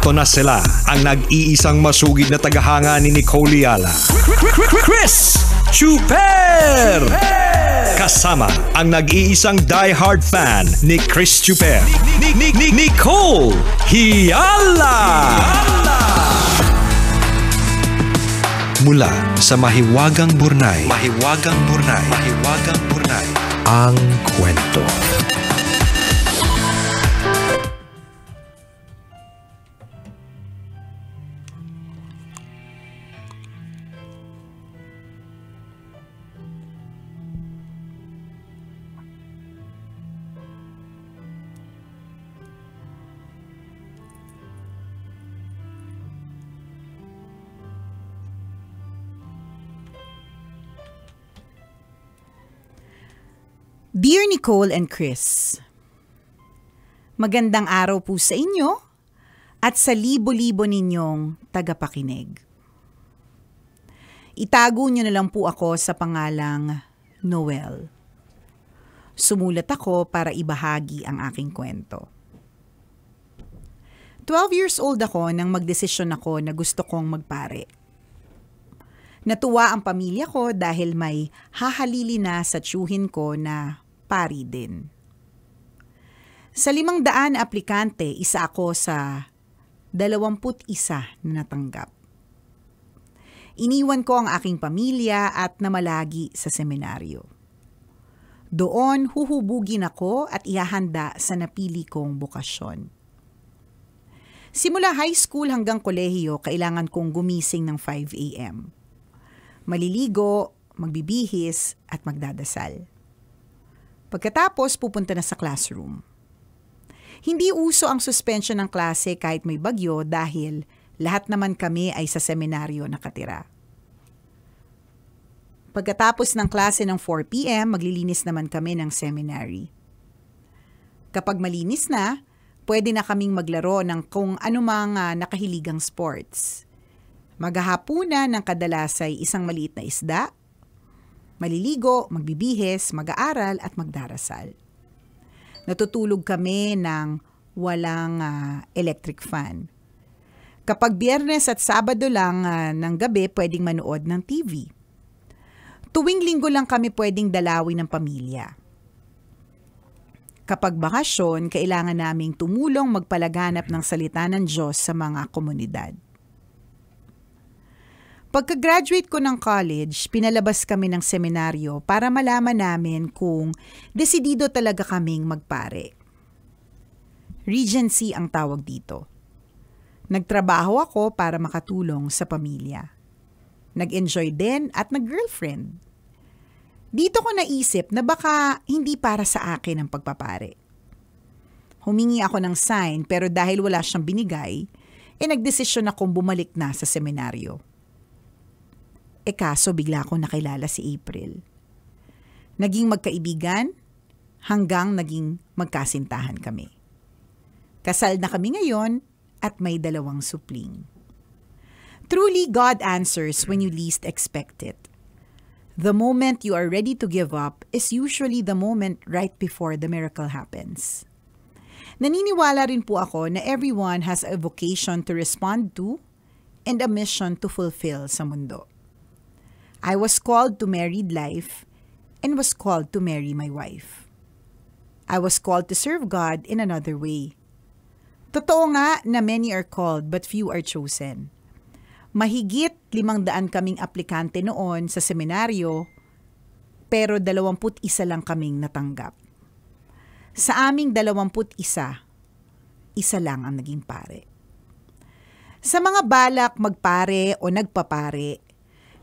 Eto na sila, ang nag-iisang masugid na tagahanga ni Nicole Yala. Chris Chuper! Kasama ang nag-iisang die-hard fan ni Chris Chuper, Nicole Yala! Mula sa Mahiwagang Burnay, ang kwento. Dear Nicole and Chris, magandang araw po sa inyo at sa libo-libo ninyong tagapakinig. Itago niyo na lang po ako sa pangalang Noel. Sumulat ako para ibahagi ang aking kwento. 12 years old ako nang magdesisyon ako na gusto kong magpare. Natuwa ang pamilya ko dahil may hahalili na sa tiyuhin ko na pari din. Sa 500 na aplikante, isa ako sa 21 na natanggap. Iniwan ko ang aking pamilya at namalagi sa seminaryo. Doon huhubugin ako at ihahanda sa napili kong bukasyon. Simula high school hanggang kolehiyo, kailangan kong gumising ng 5 a.m. Maliligo, magbibihis at magdadasal. Pagkatapos, pupunta na sa classroom. Hindi uso ang suspension ng klase kahit may bagyo dahil lahat naman kami ay sa seminaryo nakatira. Pagkatapos ng klase ng 4 p.m., maglilinis naman kami ng seminary. Kapag malinis na, pwede na kaming maglaro ng kung anumang nakahiligang sports. Maghahapunan ng kadalas ay isang maliit na isda, maliligo, magbibihis, mag-aaral at magdarasal. Natutulog kami ng walang electric fan. Kapag Biyernes at Sabado lang ng gabi, pwedeng manood ng TV. Tuwing Linggo lang kami pwedeng dalawin ng pamilya. Kapag bakasyon, kailangan naming tumulong magpalaganap ng salita ng Diyos sa mga komunidad. Pagka-graduate ko ng college, pinalabas kami ng seminaryo para malaman namin kung desidido talaga kaming magpare. Regency ang tawag dito. Nagtrabaho ako para makatulong sa pamilya. Nag-enjoy din at nag-girlfriend. Dito ko naisip na baka hindi para sa akin ang pagpapare. Humingi ako ng sign pero dahil wala siyang binigay, nagdesisyon akong bumalik na sa seminaryo. Kaso bigla akong nakilala si April. Naging magkaibigan hanggang naging magkasintahan kami. Kasal na kami ngayon at may 2 supling. Truly, God answers when you least expect it. The moment you are ready to give up is usually the moment right before the miracle happens. Naniniwala rin po ako na everyone has a vocation to respond to and a mission to fulfill sa mundo. I was called to married life and was called to marry my wife. I was called to serve God in another way. Totoo nga na many are called but few are chosen. Mahigit 500 kaming aplikante noon sa seminaryo pero 21 lang kaming natanggap. Sa aming 21, isa lang ang naging pare. Sa mga balak magpare o nagpapare,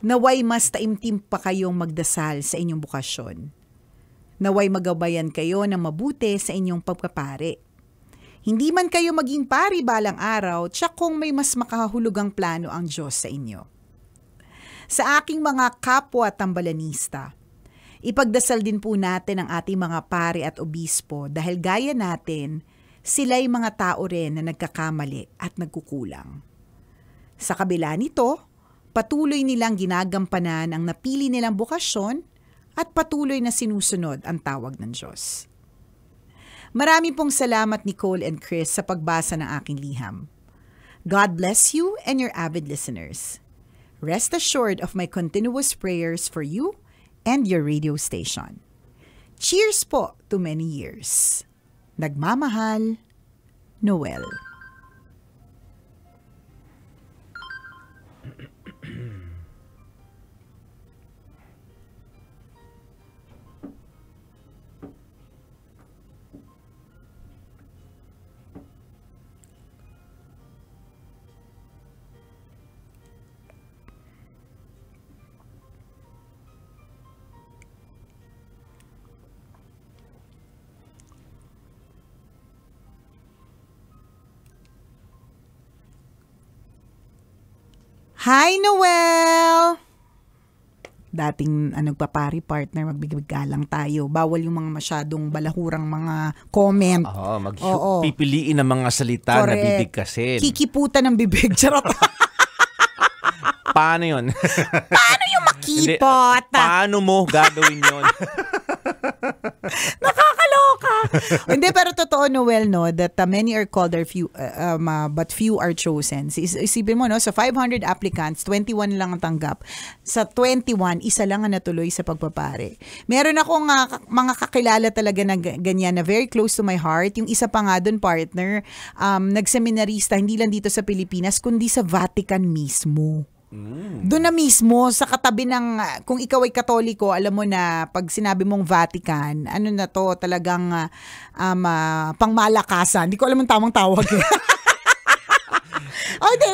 naway mas taimtim pa kayong magdasal sa inyong bukasyon. Naway magabayan kayo ng mabuti sa inyong pagpapare. Hindi man kayo maging pari balang araw, tsak kung may mas makahulugang plano ang Diyos sa inyo. Sa aking mga kapwa tambalanista, ipagdasal din po natin ang ating mga pari at obispo dahil gaya natin, sila'y mga tao rin na nagkakamali at nagkukulang. Sa kabila nito, patuloy nilang ginagampanan ang napili nilang bukasyon at patuloy na sinusunod ang tawag ng Diyos. Marami pong salamat Nicole and Chris sa pagbasa ng aking liham. God bless you and your avid listeners. Rest assured of my continuous prayers for you and your radio station. Cheers po to many years. Nagmamahal, Noel. Hi, Noel! Dating nagpapari partner, magbigay-galang tayo. Bawal yung mga masyadong balahurang mga comment. Pipiliin ng mga salita na bibigkasin. Kikiputan ng bibig. Charot. Paano yun? Paano yung makipot? Paano mo gagawin yun? Nakakaloka. Hindi, pero totoo, Noel, no, that many are called but few are chosen. Isipin mo, no, sa 500 applicants, 21 lang ang tanggap. Sa 21, isa lang ang natuloy sa pagpapare. Meron akong mga kakilala talaga na ganyan, na very close to my heart. Yung isa pa nga doon, partner, nagseminarista, hindi lang dito sa Pilipinas, kundi sa Vatican mismo. Doon na mismo, sa katabi ng, kung ikaw ay Katoliko, alam mo na pag sinabi mong Vatican, ano na to, talagang pangmalakasan. Hindi ko alam ang tamang tawag.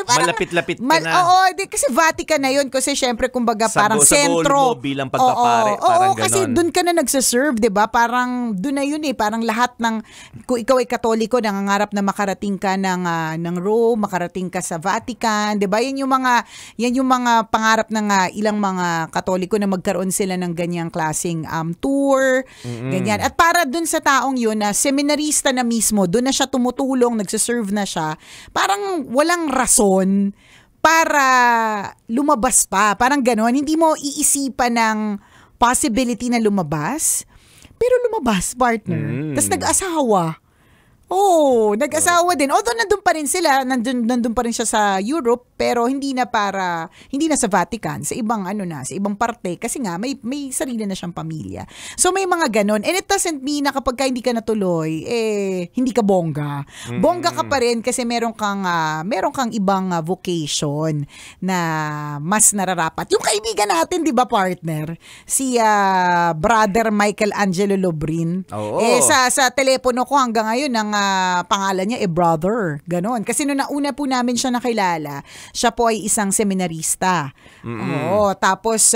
Malapit-lapit ka na. Oo, kasi Vatican na yun. Kasi syempre, kumbaga, parang sentro. Sa bilang pagpapare. Parang ganon. Kasi doon ka na nagsaserve, di ba? Parang doon na yun eh. Parang lahat ng, kung ikaw ay Katoliko, nangangarap na makarating ka ng Rome, makarating ka sa Vatican, di ba? Yan yung mga pangarap ng ilang mga Katoliko na magkaroon sila ng ganyang klaseng tour, ganyan. At para doon sa taong yun, na seminarista na mismo, doon na siya tumutulong, nagsaserve na siya, parang walang rason para lumabas pa. Parang gano'n. Hindi mo iisipan ng possibility na lumabas. Pero lumabas, partner. Tapos nag-asawa. Nag-asawa din. Although nandun pa rin sila, nandun pa rin siya sa Europe, pero hindi na sa Vatican, sa ibang sa ibang parte, kasi nga may sarili na siyang pamilya. So may mga ganon. And it doesn't mean na kapag hindi ka natuloy, hindi ka bongga. Bongga ka pa rin kasi meron kang ibang vocation na mas nararapat. Yung kaibigan natin, 'di ba, partner? Si Brother Michael Angelo Lobrin. Sa telepono ko hanggang ngayon ang pangalan niya brother. Ganon. Kasi nung nauna po namin siya nakilala, siya po ay isang seminarista. Tapos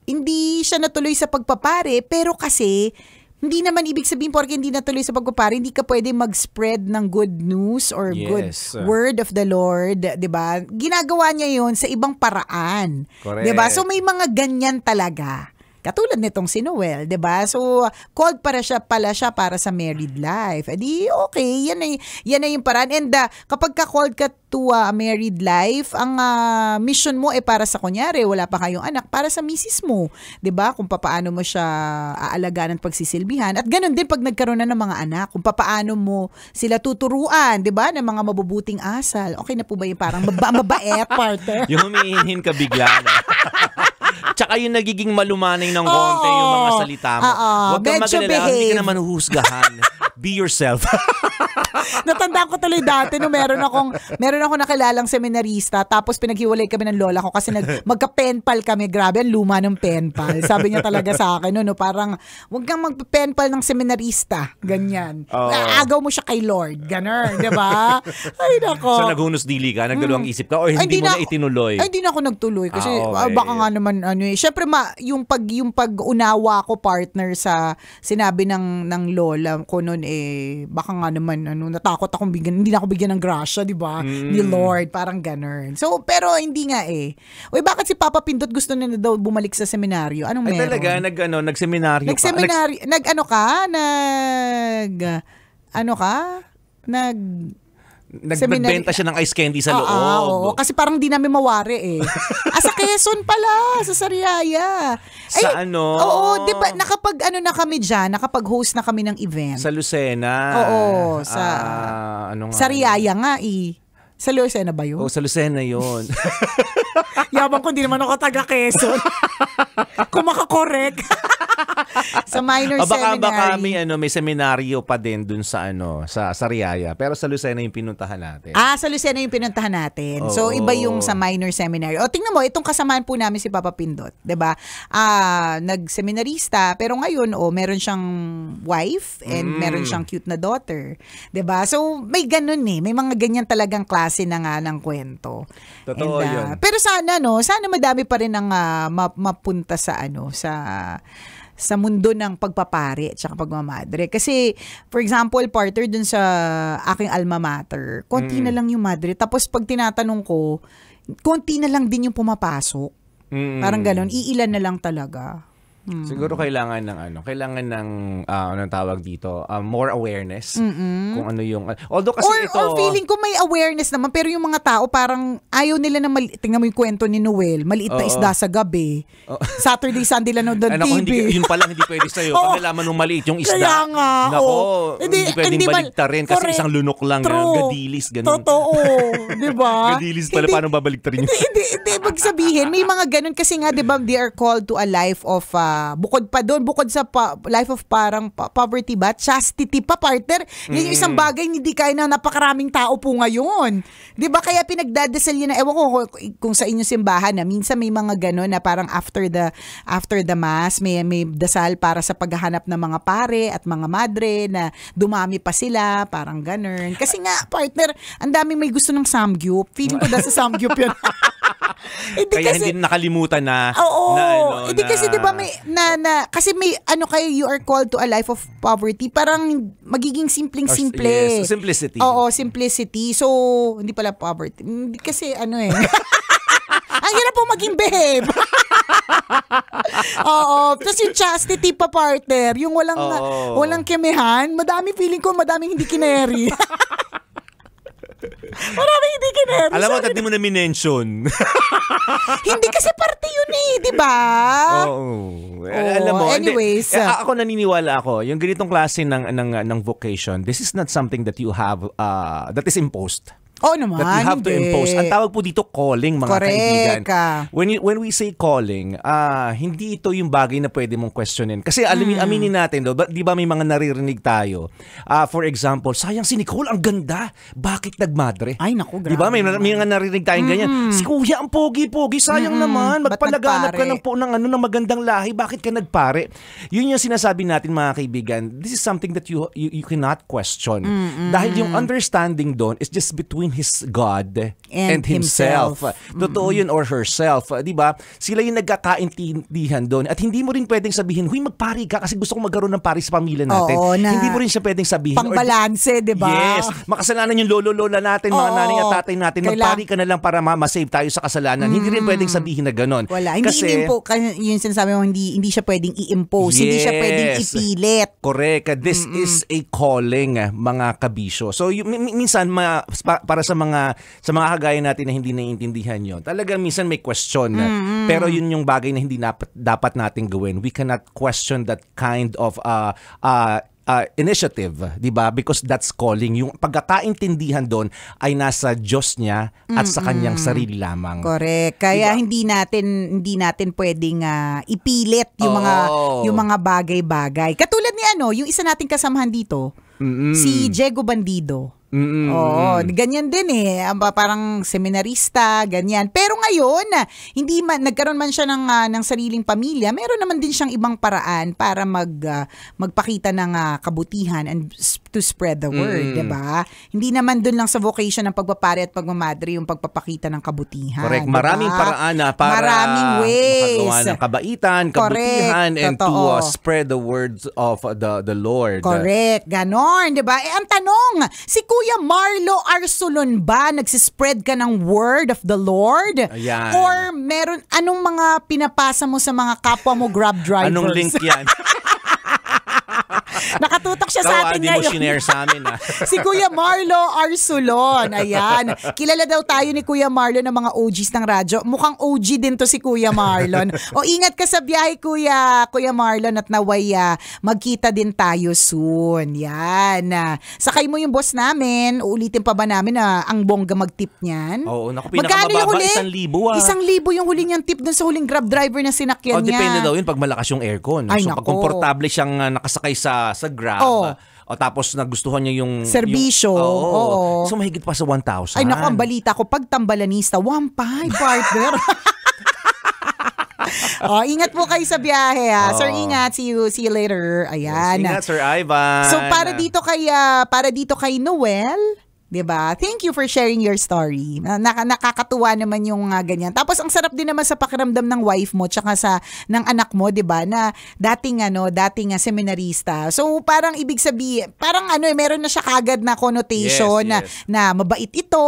hindi siya natuloy sa pagpapare, pero kasi hindi naman ibig sabihin porque hindi natuloy sa pagpapare, hindi ka pwede mag-spread ng good news or good word of the Lord, 'di ba? Ginagawa niya 'yon sa ibang paraan. 'Di ba? So may mga ganyan talaga. Katulad nitong si Noel, 'di ba? So called pala siya para sa married life. Edi okay, yan na yung paraan. And kapag ka-called ka to a married life, ang mission mo para sa kunyari, wala pa kayong anak, para sa misis mo, 'di ba? Kung paano mo siya aalagaan at pagsisilbihan. At ganoon din pag nagkaroon na ng mga anak, kung paano mo sila tuturuan, 'di ba? Ng mga mabubuting asal. Okay na po ba yung parang mabait, partner? Yung humihinhin ka bigla na. Tsaka yung nagiging malumanay ng konti yung mga salita mo. Huwag kang magalala, hindi ka naman huhusgahan. Be yourself. Natandaan ko tuloy dati nung meron akong nakilalang seminarista, tapos pinaghiwalay kami ng lola ko kasi magka-penpal kami. Grabe, ang luma ng penpal. Sabi niya talaga sa akin, parang huwag kang magpa-penpal ng seminarista. Ganyan. Agaw mo siya kay Lord. Ganon, di ba? Ay, nako. So, naghunos dili ka? Nagdalawang isip ka? O hindi mo na itinuloy? Ay, hindi na ako nagtuloy. Kasi baka nga naman, syempre, yung pag-unawa ko, partner, sa sinabi ng lola ko noon, baka nga naman, natakot akong hindi na ako bigyan ng grasya, di ba? Ni Lord, parang ganun. So, pero hindi nga Uy, bakit si Papa Pindot gusto na daw bumalik sa seminaryo? Anong meron? Talaga, nagseminaryo ka? Nagbenta siya ng ice candy sa loob. Kasi parang di namin mawari sa Quezon pala, sa Sariaya. Oo, di ba, nakapag-host na kami ng event. Sa Lucena. Oo, Sariaya nga Sa Lucena ba yun? Oh, sa Lucena yun. Yabang ko, hindi naman ako taga-Quezon. Kung makakorek. Sa minor seminary. Baka may seminaryo pa din dun sa Sariaya. Pero sa Lucena yung pinuntahan natin. Sa Lucena yung pinuntahan natin. So, iba yung sa minor seminary. O, tingnan mo, itong kasamaan po namin si Papa Pindot. 'Di ba? Nag-seminarista, pero ngayon, meron siyang wife and meron siyang cute na daughter. 'Di ba? So, may ganun May mga ganyan talagang klase na nga ng kwento. Totoo yun. Pero sana madami pa rin ang mapunta sa sa mundo ng pagpapare at saka pagmamadre. Kasi, for example, partner dun sa aking alma mater, konti na lang yung madre. Tapos pag tinatanong ko, konti na lang din yung pumapasok. Parang ganon, iilan na lang talaga. Siguro kailangan ng anong tawag dito, more awareness kung ano yung although kasi or feeling ko may awareness naman, pero yung mga tao parang ayaw nila na tingnan mo yung kwento ni Noel, maliit na isda sa gabi. Saturday, Sunday lang doon TV. Yun pa lang hindi pwede sa'yo. Pag nalaman nung maliit yung isda. Kaya nga. Hindi pwedeng baliktarin kasi isang lunok lang. Gadilis, ganun. Totoo. Diba? Gadilis pala, paano babaliktarin yun? Hindi, magsabihin, may mga ganun kasi nga, diba, they are called to a life of bukod sa life of parang poverty ba, chastity pa, partner. Yan yung isang bagay hindi kaya na napakaraming tao po ngayon. 'Di ba? Kaya pinagdadasal yun na, ewan ko kung sa inyong simbahan na minsan may mga gano'n na parang after the mass may dasal para sa paghahanap ng mga pare at mga madre na dumami pa sila, parang gano'n. Kasi nga, partner, ang daming may gusto ng samgyup. Feeling ko sa samgyup yun. Kaya hindi nakalimutan na. Hindi kasi 'di ba kasi may you are called to a life of poverty, parang magiging simpleng-simple. Yes, simplicity. Oo, simplicity. So, hindi pala poverty. Hindi kasi ang hirap po maging behave. Oo, tapos yung chastity pa, partner, yung walang kemihan, madaming hindi kineri. Maraming hindi kineri. Alam mo, hindi mo na minention. Hindi kasi parte yun di ba? Alam mo, anyways. Ako naniniwala ako, yung ganitong klase ng vocation, this is not something that you have, that is imposed. Naman. That you have to impose. Ang tawag po dito calling, mga kaibigan. When we say calling, hindi ito yung bagay na pwede mong questionin. Kasi aminin natin, di ba may mga naririnig tayo? For example, sayang si Nicole, ang ganda. Bakit nagmadre? Ay, naku, grabe. Di ba may mga naririnig tayong ganyan? Si Kuya, ang pogi-pogi, sayang naman. Magpalaganap ka ng magandang lahi. Bakit ka nagpare? Yun yung sinasabi natin, mga kaibigan. This is something that you cannot question. Dahil yung understanding doon is just between his God and himself. Totoo yun, or herself. Diba? Sila yung nagkakaintindihan doon. At hindi mo rin pwedeng sabihin, huy, magpari ka kasi gusto ko magkaroon ng pari sa pamilya natin. Hindi mo rin siya pwedeng sabihin. Pangbalanse, diba? Yes. Makasalanan yung lolo-lola natin, mga nanay at tatay natin. Magpari ka na lang para ma-save tayo sa kasalanan. Hindi rin pwedeng sabihin na ganon. Wala. Hindi yung sinasabi mo, hindi siya pwedeng i-impose. Hindi siya pwedeng ipilit. Correct. This is a calling, mga kabisyo. So, minsan, para sa mga kagaya natin na hindi naiintindihan yun, talagang minsan may question. Pero yun yung bagay na hindi dapat natin gawin. We cannot question that kind of initiative, di ba? Because that's calling. Yung pagkakaintindihan doon ay nasa Diyos niya at sa kanyang sarili lamang. Correct. Kaya diba? hindi natin pwedeng ipilit yung mga bagay-bagay. Katulad ni yung isa nating kasamahan dito, si Diego Bandido. Ganyan din parang seminarista, ganyan. Pero ngayon, nagkaroon man siya ng sariling pamilya, meron naman din siyang ibang paraan para magpakita ng kabutihan and to spread the word, 'di ba? Hindi naman doon lang sa vocation ng pagpapare at pagmamadre yung pagpapakita ng kabutihan. Correct. Maraming paraan para maraming ways makagawa ng kabaitan, kabutihan, and to spread the words of the Lord. Correct. Ganon, 'di ba? Ang tanong, si Kuya Marlo Arsolon ba nagsispread ka ng word of the Lord? Ayan. Or anong mga pinapasa mo sa mga kapwa mo Grab drivers? Anong link yan? Nakatutok siya sa atin Di mo ngayon. shinare sa amin, ha? Si Kuya Marlo Arsulon. Ayan. Kilala daw tayo ni Kuya Marlon ng mga OGs ng radyo. Mukhang OG din to si Kuya Marlon. O ingat ka sa biyahe, Kuya Marlon, at naway magkita din tayo soon. Yan. Sakay mo yung boss namin. Uulitin pa ba namin na ang bongga mag-tip niyan? Oo, naku, Magkano yung huli? 1,000. 1,000 yung huli niyang tip dun sa huling Grab driver na sinakyan niya. Depende daw yun pag malakas yung aircon. Ay, so nako. pag komportable siyang nakasakay sa Grab, o tapos nagustuhan niya yung serbisyo. Oo. So mahigit pa sa 1,000. Ay naku, ang balita ko, pag tambalanista, 1,500 partner. Ingat po kayo sa biyahe, ha. Sir, ingat. See you later. Ayan. Yes, ingat, Sir Ivan. So para dito kay Noel, 'di ba? Thank you for sharing your story. Nakakatuwa naman yung ganyan. Tapos ang sarap din naman sa pakiramdam ng wife mo tsaka ng anak mo, 'di ba? Na dating seminarista. So parang ibig sabihin, parang meron na siya kagad na connotation na mabait ito,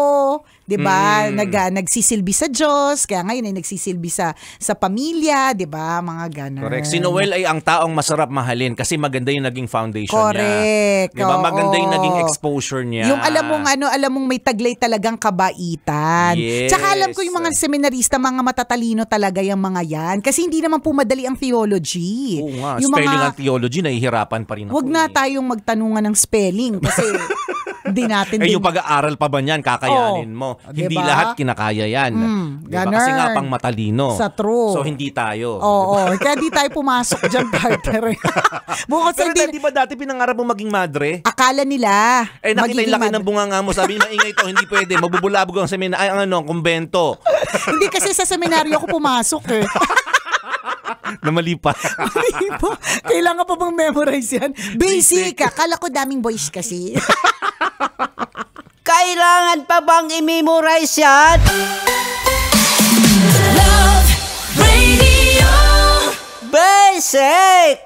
'di ba? Nagsisilbi sa Diyos, kaya ngayon ay nagsisilbi sa pamilya, 'di ba? Mga ganun. Correct. Si Noel ay ang taong masarap mahalin kasi maganda yung naging foundation niya. Correct. 'Di ba? Maganda yung naging exposure niya. Yung alam mong may taglay talagang kabaitan. Yes. Tsaka alam ko yung mga seminarista, mga matatalino talaga yung mga yan. Kasi hindi naman po madali ang theology. Oo nga, yung spelling and theology, nahihirapan pa rin ako. Wag na tayong magtanungan ng spelling kasi hindi natin yung pag-aaral pa ba niyan, kakayanin mo. Hindi diba? lahat kinakaya yan. Diba? Kasi nga pang matalino. Sa true. So hindi tayo. Oo. Kaya di tayo pumasok dyan, partner. Bukod sa Pero di ba dati pinangarap mo maging madre? Akala nila. Nakita yung laki ng bunganga mo. Sabi niya, maingay to, hindi pwede. Mabubulabog ang kumbento. Hindi kasi sa seminaryo ako pumasok eh. Na mali pa. Kailangan pa bang memorize yan? Basic. Akala ko daming boys kasi. Kailangan pa bang i-memorize yan? Love Radio. Basic!